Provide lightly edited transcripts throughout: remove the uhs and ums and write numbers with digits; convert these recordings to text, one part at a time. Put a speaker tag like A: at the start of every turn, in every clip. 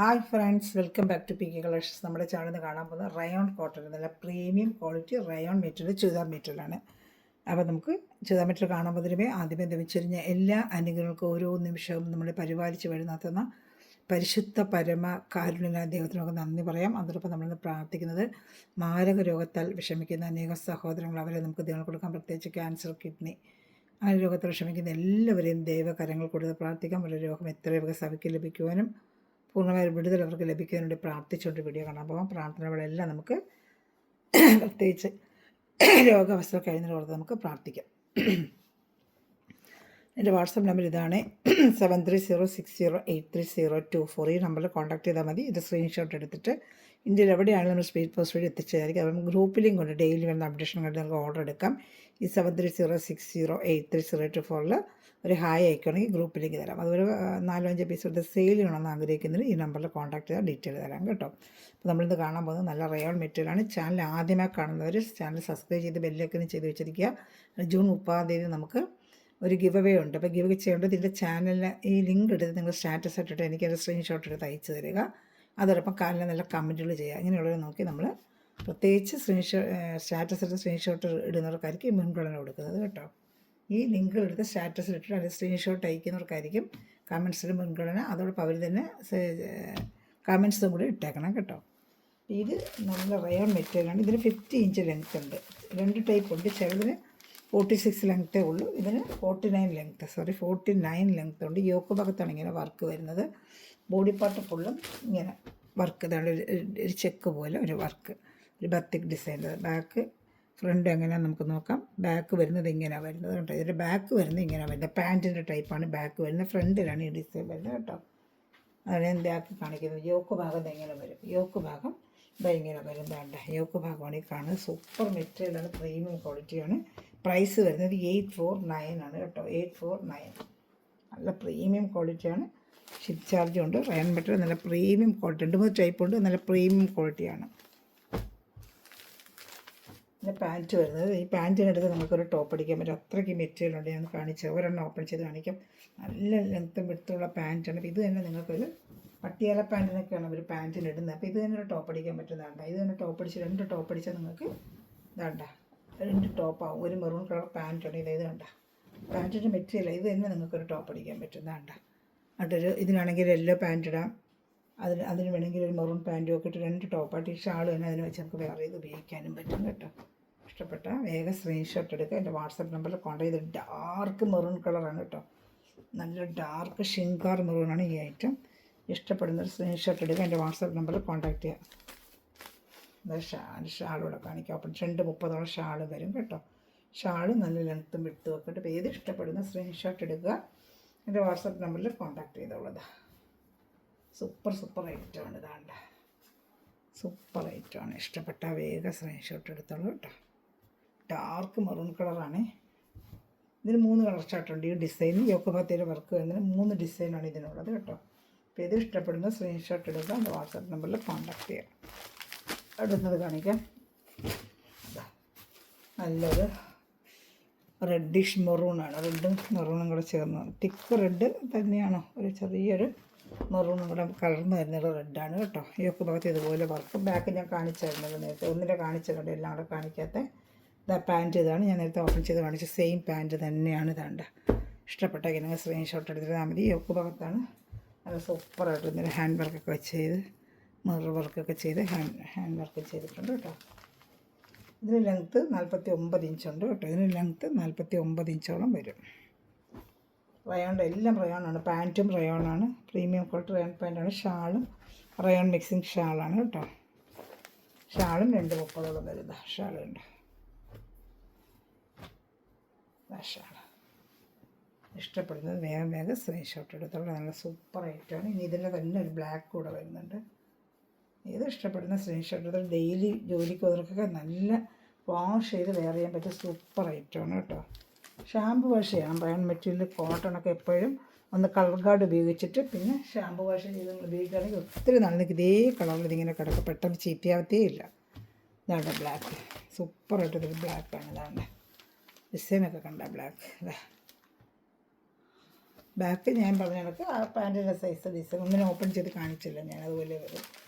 A: Hi friends, welcome back to P K Collections. നമ്മുടെ ചാനലിൽ കാണാൻ പോകുന്ന റയോൺ കോട്ടൺ, നല്ല premium quality rayon material, churidar മെറ്റീരിയലാണ്. അപ്പോൾ നമുക്ക് ചുരിദാർ മെറ്റീരിയൽ കാണാൻ പോകുന്നതിനുമേ ആദ്യമേ ലഭിച്ചിരുന്ന എല്ലാ അനുഗ്രഹങ്ങൾക്കും ഓരോ നിമിഷവും നമ്മളെ പരിപാലിച്ച് വരുന്ന പരിശുദ്ധ പരമ കാരുണ്യനായ ദൈവത്തിനൊക്കെ നന്ദി പറയാം. അതോടൊപ്പം നമ്മളിന്ന് പ്രാർത്ഥിക്കുന്നത് മാരക രോഗത്താൽ വിഷമിക്കുന്ന അനേകം സഹോദരങ്ങൾ, അവരെ നമുക്ക് ദൈവം കൊടുക്കാം. പ്രത്യേകിച്ച് ക്യാൻസർ, കിഡ്നി അങ്ങനെ രോഗത്തിൽ വിഷമിക്കുന്ന എല്ലാവരെയും ദൈവകരങ്ങൾ കൊടുത്ത് പ്രാർത്ഥിക്കാം. അവരുടെ രോഗം എത്രയും വേഗം സഭയ്ക്ക് ലഭിക്കുവാനും പൂർണ്ണമായ വിടുതൽ അവർക്ക് ലഭിക്കാൻ വേണ്ടി പ്രാർത്ഥിച്ചുകൊണ്ട് വീഡിയോ കാണാൻ പോകാം. പ്രാർത്ഥനകളെല്ലാം നമുക്ക് പ്രത്യേകിച്ച് രോഗാവസ്ഥ കഴിയുന്നതോടെ നമുക്ക് പ്രാർത്ഥിക്കാം. എൻ്റെ വാട്സപ്പ് നമ്പർ ഇതാണ് 7306083024. ഈ നമ്പറിൽ കോൺടാക്ട് ചെയ്താൽ മതി. ഇത് സ്ക്രീൻഷോട്ട് എടുത്തിട്ട് ഇന്ത്യയിൽ എവിടെയാണെങ്കിലും നമ്മൾ സ്പീഡ് പോസ്റ്റ് വഴി എത്തിച്ചതായിരിക്കും. അപ്പം ഗ്രൂപ്പിലും കൊണ്ട് ഡെയിലി വരുന്ന അപ്ഡേഷൻ കണ്ട് നിങ്ങൾക്ക് ഓർഡർ എടുക്കാം. ഈ 7306083024 ഒരു ഹായ് അയക്കുകയാണെങ്കിൽ ഗ്രൂപ്പിലേക്ക് തരാം. അതുപോലെ 4-5 എപ്പിസോഡ് സെയിൽ ചെയ്യണമെന്ന് ആഗ്രഹിക്കുന്നതിന് ഈ നമ്പറിൽ കോൺടാക്ട് ചെയ്താൽ ഡീറ്റെയിൽ തരാം കേട്ടോ. അപ്പോൾ നമ്മളിത് കാണാൻ പോകുന്നത് നല്ല റയോൺ മെറ്റീരിയലാണ്. ചാനൽ ആദ്യമായി കാണുന്നവർ ചാനൽ സബ്സ്ക്രൈബ് ചെയ്ത് ബെല്ലൈക്കൺ ചെയ്ത് വെച്ചിരിക്കുക. ജൂൺ 30 നമുക്ക് ഒരു ഗിവ് അവേ ഉണ്ട്. അപ്പോൾ ഗിവ് ചെയ്യേണ്ടത് ഇതിൻ്റെ ചാനലിന് ഈ ലിങ്ക് എടുത്ത് നിങ്ങൾ സ്റ്റാറ്റസ് ഇട്ടിട്ട് എനിക്കത് സ്ക്രീൻഷോട്ട് എടുത്ത് അയച്ചു തരിക. അതോടൊപ്പം കാലിൽ നല്ല കമൻറ്റുകൾ ചെയ്യുക. ഇങ്ങനെയുള്ളത് നോക്കി നമ്മൾ പ്രത്യേകിച്ച് സ്റ്റാറ്റസ് എടുത്ത് സ്ക്രീൻഷോട്ട് ഇടുന്നവർക്കായിരിക്കും മുൻഗണന കൊടുക്കുന്നത് കേട്ടോ. ഈ ലിങ്കുകൾ എടുത്ത് സ്റ്റാറ്റസിൽ ഇട്ടിട്ട് അതിൽ സ്ക്രീൻഷോട്ട് അയക്കുന്നവർക്കായിരിക്കും കമൻസിൽ മുൻഗണന. അതോടൊപ്പം അവർ തന്നെ കമൻസും കൂടി ഇട്ടേക്കണം കേട്ടോ. ഇത് നല്ല റയോൺ മെറ്റീരിയലാണ്. ഇതിന് 50 ഇഞ്ച് ലെങ്ത് ഉണ്ട്. 2 ടൈപ്പ് ഉണ്ട്. ചിലതിന് 46 ലെങ്ത്തേ ഉള്ളൂ. ഇതിന് 49 ലെങ്ത് ഉണ്ട്. യോക്ക് ഭാഗത്താണ് ഇങ്ങനെ വർക്ക് വരുന്നത്. ബോഡി പാർട്ട് ഫുള്ളും ഇങ്ങനെ വർക്ക്, ഇതാണ് ഒരു ചെക്ക് പോലെ ഒരു വർക്ക്, ഒരു ബത്തിക് ഡിസൈൻ. ബാക്ക് ഫ്രണ്ട് എങ്ങനെയാണെന്ന് നമുക്ക് നോക്കാം. ബാക്ക് വരുന്നത് ഇങ്ങനെയാണ് വരുന്നത് കേട്ടോ. ഇതിൻ്റെ ബാക്ക് വരുന്നത് ഇങ്ങനെയാണ് വരുന്നത്. പാൻറ്റിൻ്റെ ടൈപ്പാണ് ബാക്ക് വരുന്നത്. ഫ്രണ്ടിലാണ് ഈ ഡിസൈൻ വരുന്നത് കേട്ടോ. അതാണ് ഞാൻ ബാക്ക് കാണിക്കുന്നത്. യോക്ക് ഭാഗം ഇങ്ങനെ വരും. യോക്ക് ഭാഗം ഇങ്ങനെ വരും. വേണ്ട യോക്ക് ഭാഗമാണ് ഈ കാണുന്നത്. സൂപ്പർ മെറ്റീരിയലാണ്, പ്രീമിയം ക്വാളിറ്റിയാണ്. പ്രൈസ് വരുന്നത് 849 ആണ് കേട്ടോ. 849 നല്ല പ്രീമിയം ക്വാളിറ്റിയാണ്. ഷിപ്പ് ചാർജും ഉണ്ട്. റയോൺ മെറ്റീരിയൽ നല്ല പ്രീമിയം ക്വാളിറ്റി. 2-3 ടൈപ്പ് ഉണ്ട്. നല്ല പ്രീമിയം ക്വാളിറ്റിയാണ്. പിന്നെ പാൻറ്റ് വരുന്നത്, ഈ പാൻറ്റിനടുത്ത് നമുക്കൊരു ടോപ്പ് അടിക്കാൻ പറ്റും. അത്രയ്ക്ക് മെറ്റീരിയൽ ഉണ്ട്. ഞാൻ കാണിച്ചാൽ ഒരെണ്ണം ഓപ്പൺ ചെയ്ത് കാണിക്കാം. നല്ല ലെങ്ത്തും വിടുത്തുള്ള പാൻറ്റാണ്. അപ്പോൾ ഇത് തന്നെ നിങ്ങൾക്കൊരു പട്ടിയാല പാൻറ്റിനൊക്കെയാണ് അവർ പാൻറ്റിനിടുന്നത്. അപ്പോൾ ഇത് തന്നെ ഒരു ടോപ്പ് അടിക്കാൻ പറ്റുന്നതാണ്. ഇത് തന്നെ ടോപ്പ് അടിച്ച് 2 ടോപ്പ് അടിച്ചാൽ നിങ്ങൾക്ക് ഇതാണ്ട 2 ടോപ്പാവും. ഒരു മെറൂൺ കളർ പാൻറ്റാണ്. ഇത് കണ്ട പാൻറ്റിൻ്റെ മെറ്റീരിയൽ. ഇത് തന്നെ നിങ്ങൾക്കൊരു ടോപ്പ് അടിക്കാൻ പറ്റുന്നതാണ്ട. എന്നിട്ടൊരു ഇതിനാണെങ്കിൽ യെല്ലോ പാൻറ്റ് ഇടാം. അതിന് വേണമെങ്കിൽ ഒരു മെറൂൺ പാൻറ്റും ഒക്കെ ഇട്ട് 2 ടോപ്പായിട്ട് ഈ ഷാൾ തന്നെ അതിന് വെച്ച് നമുക്ക് വേറെ ഇത് ഉപയോഗിക്കാനും പറ്റും കേട്ടോ. ഇഷ്ടപ്പെട്ട വേഗം സ്ക്രീൻഷോട്ട് എടുക്കുക. എൻ്റെ വാട്സപ്പ് നമ്പറിൽ കോൺടാക്ട് ചെയ്ത്. ഡാർക്ക് മെറൂൺ കളറാണ് കേട്ടോ. നല്ല ഡാർക്ക് ഷിങ്കാർ മെറൂണാണ് ഈ ഐറ്റം. ഇഷ്ടപ്പെടുന്നൊരു സ്ക്രീൻഷോട്ട് എടുക്കുക. എൻ്റെ വാട്സപ്പ് നമ്പറിൽ കോൺടാക്ട് ചെയ്യുക. ഷാളൂടെ കാണിക്കാം. അപ്പം 230 ഷാൾ വരും കേട്ടോ. ഷാൾ നല്ല ലെങ്ത്തും വിട്ടും ഒക്കെ ഇട്ട്. അപ്പോൾ ഏത് ഇഷ്ടപ്പെടുന്ന സ്ക്രീൻഷോട്ട് എടുക്കുക. എൻ്റെ വാട്സപ്പ് നമ്പറിൽ കോൺടാക്ട് ചെയ്തോളൂ. സൂപ്പർ ഐറ്റമാണ്. ഇതാണ്ട് സൂപ്പർ ഐറ്റമാണ്. ഇഷ്ടപ്പെട്ട വേഗം സ്ക്രീൻഷോട്ട് എടുത്തോളൂ കേട്ടോ. ഡാർക്ക് മെറൂൺ കളറാണ്. ഇതിന് 3 കളർ ചാർട്ടുണ്ട്. ഈ ഡിസൈൻ യോക്കോഭാഗത്തേക്ക് വർക്ക് വരുന്നതിന് 3 ഡിസൈനാണ് ഇതിനുള്ളത് കേട്ടോ. അപ്പോൾ ഇത് ഇഷ്ടപ്പെടുന്ന സ്ക്രീൻഷോട്ട് എടുക്കുക. എൻ്റെ വാട്സപ്പ് നമ്പറിൽ കോൺടാക്ട് ചെയ്യുക. അടുത്തത് കാണിക്കാം. നല്ലൊരു റെഡിഷ് മെറൂണാണ്. റെഡും മെറൂണും കൂടെ ചേർന്ന് തിക്ക് റെഡ് തന്നെയാണോ, ഒരു ചെറിയൊരു മെറൂണും കൂടെ കലർന്ന് വരുന്നത് റെഡാണ് കേട്ടോ. യോക്ക് ഭാഗത്ത് ഇതുപോലെ വർക്ക്. ബാക്ക് ഞാൻ കാണിച്ചായിരുന്നത് നേരത്തെ. ഒന്നിൻ്റെ കാണിച്ചിട്ടുണ്ട്, എല്ലാം കൂടെ കാണിക്കാത്ത. ഇതാ പാൻറ്റ്. ഇതാണ് ഞാൻ നേരത്തെ ഓപ്പൺ ചെയ്ത് കാണിച്ച സെയിം പാൻറ്റ് തന്നെയാണ്. ഇതാണ്ട് ഇഷ്ടപ്പെട്ടെങ്കിൽ നിങ്ങൾ സ്ക്രീൻഷോട്ട് എടുത്തിട്ട് മതി. യോക്ക് ഭാഗത്താണ് നല്ല സൂപ്പറായിട്ട് ഇന്നലെ ഹാൻഡ് വർക്കൊക്കെ വെച്ച് ചെയ്ത് മിറർ വർക്കൊക്കെ ചെയ്ത് ഹാൻഡ് വർക്ക് ചെയ്തിട്ടുണ്ട് കേട്ടോ. ഇതിന് ലെങ്ത്ത് 49 ഇഞ്ചുണ്ട് കേട്ടോ. ഇതിന് ലെങ്ത്ത് 49 ഇഞ്ചോളം വരും. റയോണിൻ്റെ എല്ലാം റയോണാണ്. പാൻറ്റും റയോണാണ്. പ്രീമിയം ക്വാളിറ്റി റയോൺ പാൻറ്റാണ്. ഷാളും റയോൺ മിക്സിങ് ഷാളാണ് കേട്ടോ. ഷാളും 230 വരുന്ന ഷാളുണ്ട്. ഷാൾ ഇഷ്ടപ്പെടുന്നത് വേഗം സ്ക്രീൻഷോട്ട് എടുത്തോളൂ. നല്ല സൂപ്പർ ഐറ്റമാണ്. ഇനി ഇതിൻ്റെ തന്നെ ഒരു ബ്ലാക്ക് കൂടെ വരുന്നുണ്ട്. ഇത് ഇഷ്ടപ്പെടുന്ന സ്ക്രീൻഷോട്ട് എടുത്താൽ ഡെയിലി ജോലിക്ക് പോകുന്നവർക്കൊക്കെ നല്ല വാഷ് ചെയ്ത് വെയർ ചെയ്യാൻ പറ്റിയ സൂപ്പർ ഐറ്റമാണ് കേട്ടോ. ഷാമ്പു വാഷ് ചെയ്യാം. റയോൺ മെറ്റീരിയൽ കോട്ടണൊക്കെ എപ്പോഴും ഒന്ന് കളർ ഗാർഡ് ഉപയോഗിച്ചിട്ട് പിന്നെ ഷാമ്പു വാഷ് ചെയ്ത് ഉപയോഗിക്കുകയാണെങ്കിൽ ഒത്തിരി നാളേക്ക് ഇതേ കളറിൽ ഇതിങ്ങനെ കിടക്കും. പെട്ടെന്ന് ചീത്തയാവത്തേ ഇല്ല. ഇതാണ് ബ്ലാക്ക്. സൂപ്പറായിട്ട് ഇതൊരു ബ്ലാക്കാണ്. ഇതാണ് ഡിസൈനൊക്കെ കണ്ട ബ്ലാക്ക്. ബാക്ക് ഞാൻ പറഞ്ഞ കണക്ക് ആ പാൻറ്റിൻ്റെ സൈസ് ഡിസൈൻ ഒന്നിനും ഓപ്പൺ ചെയ്ത് കാണിച്ചില്ല ഞാൻ, അതുപോലെ വരും.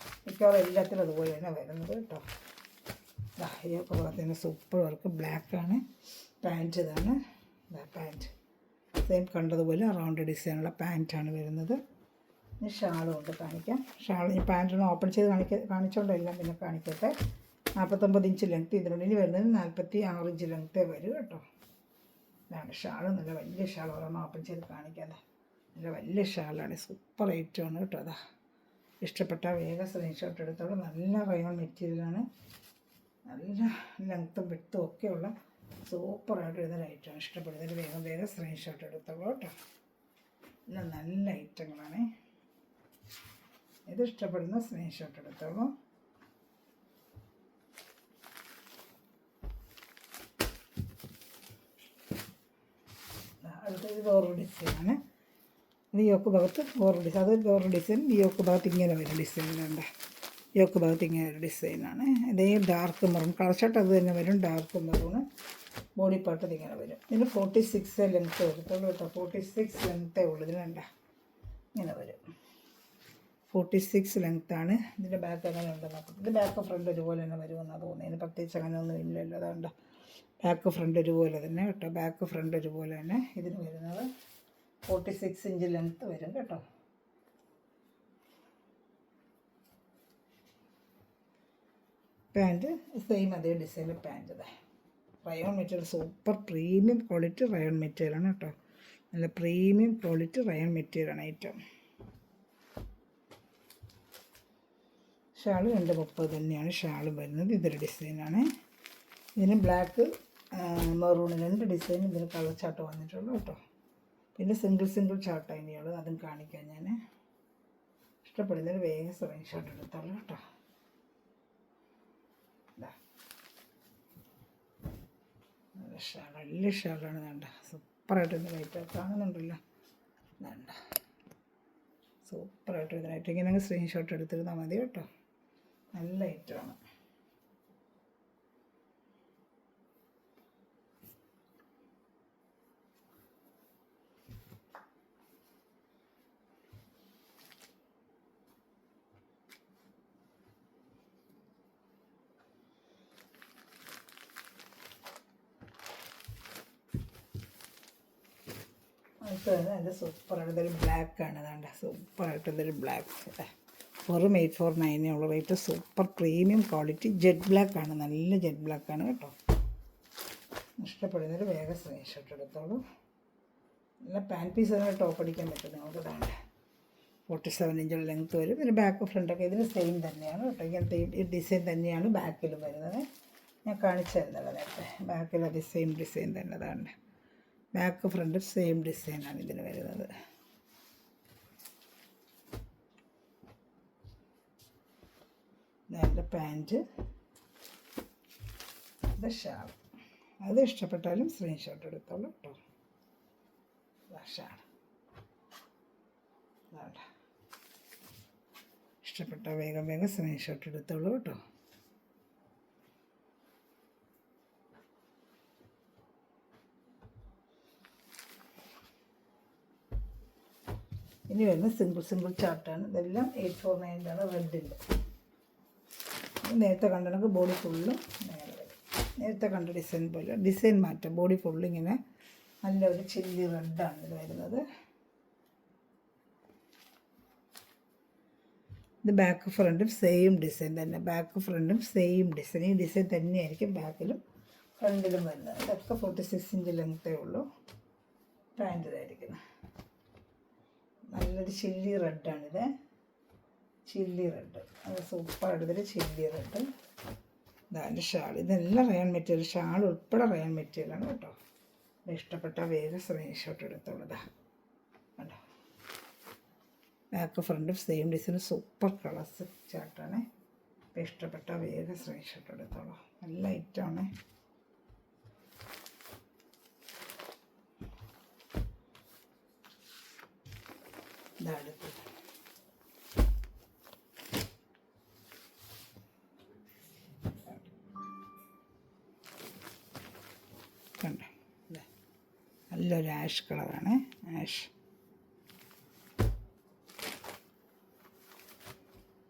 A: മിക്കവാറും എല്ലാത്തിലും അതുപോലെ തന്നെ വരുന്നത് കേട്ടോ. യോക്ക് ഭാഗത്തിന് സൂപ്പർ വർക്ക് ബ്ലാക്കാണ് പാൻറ്റ്. ഇതാണ് പാൻറ്റ്, സെയിം കണ്ടതുപോലെ റൗണ്ട് ഡിസൈനുള്ള പാൻറ്റാണ് വരുന്നത്. ഇനി ഷാളും ഉണ്ട് കാണിക്കാം. ഷാൾ ഈ പാൻറ്റൊന്ന് ഓപ്പൺ ചെയ്ത് കാണിച്ചുകൊണ്ടെല്ലാം പിന്നെ കാണിക്കട്ടെ. 49 ഇഞ്ച് ലെങ്ത്ത് ഇതിനുള്ളിൽ. ഇനി വരുന്നത് 46 ഇഞ്ച് ലെങ്ത്തേ വരും കേട്ടോ. ഇതാണ് ഷാൾ, നല്ല വലിയ ഷാൾ. ഒരെണ്ണം ഓപ്പൺ ചെയ്ത് കാണിക്കാതെ, നല്ല വലിയ ഷാളാണ്, സൂപ്പർ ഐറ്റമാണ് കേട്ടോ. അതാ ഇഷ്ടപ്പെട്ട വേഗം സ്ക്രീൻഷോട്ട് എടുത്തോളൂ. നല്ല റയോൺ മെറ്റീരിയലാണ്, നല്ല ലെങ്ത്തും വിട്ടും ഒക്കെയുള്ള സൂപ്പറായിട്ട് വരുന്നൊരു ഐറ്റമാണ്. ഇഷ്ടപ്പെടുന്നതിൽ വേഗം സ്ക്രീൻഷോട്ട് എടുത്തോളൂ കേട്ടോ. എല്ലാം നല്ല ഐറ്റങ്ങളാണ്. ഇത് ഇഷ്ടപ്പെടുന്ന സ്ക്രീൻഷോട്ട് എടുത്തോളൂ. അടുത്തത് വേറൊരു ഡിസൈനാണ്. ഇത് യോക്ക് ഭാഗത്ത് വേറൊരു ഡിസൈൻ, അത് വേറൊരു ഡിസൈൻ. ഈ യോക്ക് ഭാഗത്ത് ഇങ്ങനെ വരും ഡിസൈൻ. വേണ്ട, യോക്ക് ഭാഗത്ത് ഇങ്ങനെ ഒരു ഡിസൈനാണ്. ഇതേ ഡാർക്ക് മെറൂൺ കളർ ഷർട്ട് അത് തന്നെ വരും, ഡാർക്ക് മെറൂണ്. ബോഡി പാർട്ട് ഇങ്ങനെ വരും. ഇതിന് 46 ലെങ്ത്ത് വരത്തുള്ളൂ കേട്ടോ. 46 ലെങ്ത്തേ ഉള്ളൂ. ഇതിന് വേണ്ട, ഇങ്ങനെ വരും. 46 ലെങ്ത്താണ്. ഇതിൻ്റെ ബാക്ക് അങ്ങനെ ഉണ്ടെന്ന് നോക്കാം. ഇത് ബാക്ക് ഫ്രണ്ട് ഒരുപോലെ തന്നെ വരുമെന്നാണ് തോന്നുന്നത്. ഇതിന് പ്രത്യേകിച്ച് അങ്ങനെ ഒന്നും ഇല്ലല്ലോ. അതുകൊണ്ട് ബാക്ക് ഫ്രണ്ട് ഒരുപോലെ തന്നെ കേട്ടോ. ബാക്ക് ഫ്രണ്ട് ഒരുപോലെ തന്നെ ഇതിന് വരുന്നത് 46 ഇഞ്ച് ലെങ്ത്ത് വരും കേട്ടോ. പാൻറ്റ് സെയിം അതേ ഡിസൈനിൽ പാൻറ്റ്. ഇതാ rayon material, super premium quality rayon മെറ്റീരിയലാണ് കേട്ടോ. നല്ല പ്രീമിയം ക്വാളിറ്റി റയോൺ മെറ്റീരിയലാണ് ഐറ്റം. ഷാൾ 230 തന്നെയാണ് ഷാളും വരുന്നത്. ഇതൊരു ഡിസൈനാണ്. ഇതിന് ബ്ലാക്ക് മെറൂൺ 2 ഡിസൈൻ ഇതിന് കളർ ചാർട്ട് വന്നിട്ടുള്ളൂ കേട്ടോ. പിന്നെ സിംഗിൾ ചാർട്ട് അതിനുള്ളത്, അതും കാണിക്കാം ഞാൻ. ഇഷ്ടപ്പെടുന്നതിന് വേഗം സ്ക്രീൻഷോട്ട് എടുത്തോളൂ കേട്ടോ. നല്ല ഷാൾ, നല്ല ഷാളാണ്. വേണ്ട, സൂപ്പറായിട്ട് ഇതിന് ലൈറ്റ് കാണുന്നുണ്ടല്ലോ. വേണ്ട, സൂപ്പറായിട്ട് ഇതിനായിട്ട് ഇങ്ങനെ സ്ക്രീൻഷോട്ട് എടുത്തിരുന്നാൽ മതി കേട്ടോ. നല്ല ഐറ്റമാണ്. അടുത്തത് നല്ല സൂപ്പറായിട്ട് ഇതൊരു ബ്ലാക്കാണ്. അതാണ്ട് സൂപ്പറായിട്ട് ഇതൊരു ബ്ലാക്ക്. വെറും 849 ഉള്ള rate. Super premium quality jet ബ്ലാക്കാണ്, നല്ല ജെറ്റ് ബ്ലാക്കാണ് കേട്ടോ. ഇഷ്ടപ്പെടുന്നതിൽ വേഗം സ്ക്രീൻഷോട്ട് എടുത്തോളൂ. നല്ല പാൻറ്റ് പീസ് തന്നെ ടോപ്പ് അടിക്കാൻ പറ്റും നിങ്ങൾക്ക്. ഇതാണ് 47 ഇഞ്ചുള്ള ലെങ്ത്ത് വരും. പിന്നെ ബാക്ക് ഫ്രണ്ടൊക്കെ ഇതിന് സെയിം തന്നെയാണ് കേട്ടോ. ഇങ്ങനത്തെ ഈ ഡിസൈൻ തന്നെയാണ് ബാക്കിലും വരുന്നത്. ഞാൻ കാണിച്ചു തരുന്നല്ലോ നേരത്തെ. ബാക്കിൽ അത് സെയിം ഡിസൈൻ തന്നെ. അതാണ് ബാക്ക് ഫ്രണ്ട് സെയിം ഡിസൈനാണ് ഇതിന് വരുന്നത്. ഇതെൻ്റെ പാൻറ്റ്, ഇത് ഷാൾ. അത് ഇഷ്ടപ്പെട്ടാലും സ്ക്രീൻഷോട്ട് എടുത്തോളൂ കേട്ടോ. ഷാൾ ഇഷ്ടപ്പെട്ട വേഗം സ്ക്രീൻഷോട്ട് എടുത്തോളൂ കേട്ടോ. ഇനി വരുന്നത് സിംഗിൾ ചാർട്ടാണ്. ഇതെല്ലാം 849 റെഡിൻ്റെ. നേരത്തെ കണ്ടതൊക്കെ ബോഡി ഫുള്ളും നേരെ വരും. നേരത്തെ കണ്ട ഡിസൈൻ പോലെ ഡിസൈൻ മാറ്റം. ബോഡി ഫുള്ളിങ്ങനെ നല്ലൊരു ചില്ലി റെഡാണ് ഇത് വരുന്നത്. ഇത് ബാക്ക് ഫ്രണ്ടും സെയിം ഡിസൈൻ തന്നെ. ബാക്ക് ഫ്രണ്ടും സെയിം ഡിസൈൻ. ഈ ഡിസൈൻ തന്നെയായിരിക്കും ബാക്കിലും ഫ്രണ്ടിലും വരുന്നത്. ഇതൊക്കെ 46 ഇഞ്ച് ലെങ്ത്തേ ഉള്ളൂ. പാൻറ്റ് ഇതായിരിക്കുന്നത്. നല്ലൊരു ചില്ലി റെഡാണിത്. ചില്ലി റെഡ്, അത് സൂപ്പറായിട്ടൊരു ചില്ലി റെഡ്. ഇതാണ് ഷാൾ. ഇതെല്ലാം റയോൺ മെറ്റീരിയൽ, ഷാൾ ഉൾപ്പെടെ റയോൺ മെറ്റീരിയലാണ് കേട്ടോ. ഇഷ്ടപ്പെട്ട വേഗം സ്ക്രീൻഷോട്ട് എടുത്തോളൂ. കണ്ടോ, ബാക്ക് ഫ്രണ്ടും സെയിം ഡിസൈൻ, സൂപ്പർ കളേഴ്സ് ചാർട്ടാണ്. അപ്പോൾ ഇഷ്ടപ്പെട്ട വേഗം സ്ക്രീൻഷോട്ട് എടുത്തോളൂ. നല്ല ഐറ്റമാണ്. ഇതടുത്തത് കണ്ടോ, നല്ലൊരു ആഷ് കളറാണ്. Ash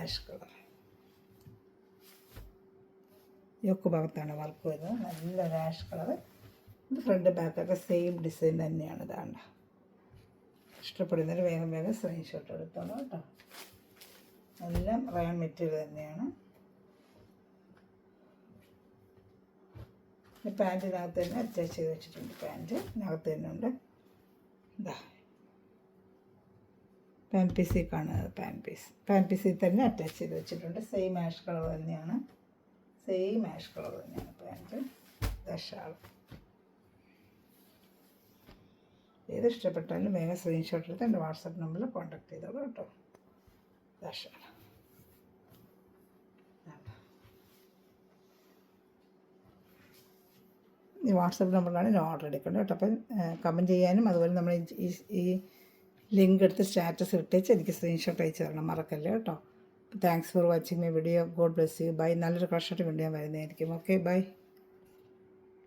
A: ash colour. യോക്ക് ഭാഗത്താണ് വർക്ക് വരുന്നത്. നല്ലൊരു ആഷ് കളർ. ഇത് ഫ്രണ്ട് ബാക്കൊക്കെ സെയിം ഡിസൈൻ തന്നെയാണ്. ഇതാണ്ട. ഇഷ്ടപ്പെടുന്നവർ വേഗം വേഗം സ്ക്രീൻഷോട്ട് എടുത്തോളൂ കേട്ടോ. എല്ലാം റയോൺ മെറ്റീരിയൽ തന്നെയാണ്. പാൻറ്റിനകത്ത് തന്നെ അറ്റാച്ച് ചെയ്ത് വെച്ചിട്ടുണ്ട്. പാൻറ്റിനകത്ത് തന്നെ ഉണ്ട്. ഇതാ പാൻ പീസിൽ കാണുന്നത്. പാൻ പീസിൽ തന്നെ അറ്റാച്ച് ചെയ്ത് വെച്ചിട്ടുണ്ട്. സെയിം ആഷ് കളർ തന്നെയാണ്. പാൻറ്റ്. ഷാൾ. ഏത് ഇഷ്ടപ്പെട്ടാലും വേഗം സ്ക്രീൻഷോട്ട് എടുത്ത് എൻ്റെ വാട്സപ്പ് നമ്പറിൽ കോൺടാക്ട് ചെയ്തോളൂ കേട്ടോ. ഷാൾ. ഈ വാട്സപ്പ് നമ്പറിലാണ് ഞാൻ ഓർഡർ എടുക്കേണ്ടത് കേട്ടോ. അപ്പം കമൻറ്റ് ചെയ്യാനും അതുപോലെ നമ്മൾ ഈ ലിങ്ക് എടുത്ത് സ്റ്റാറ്റസ് ഇട്ടേച്ച് എനിക്ക് സ്ക്രീൻഷോട്ട് അയച്ച് തരണം, മറക്കല്ലേ കേട്ടോ. Thanks for watching my video. God bless you. Bye. നല്ലൊരു കളക്ഷനായിട്ട് വീണ്ടും ഞാൻ വരുന്നതായിരിക്കും. Okay, by.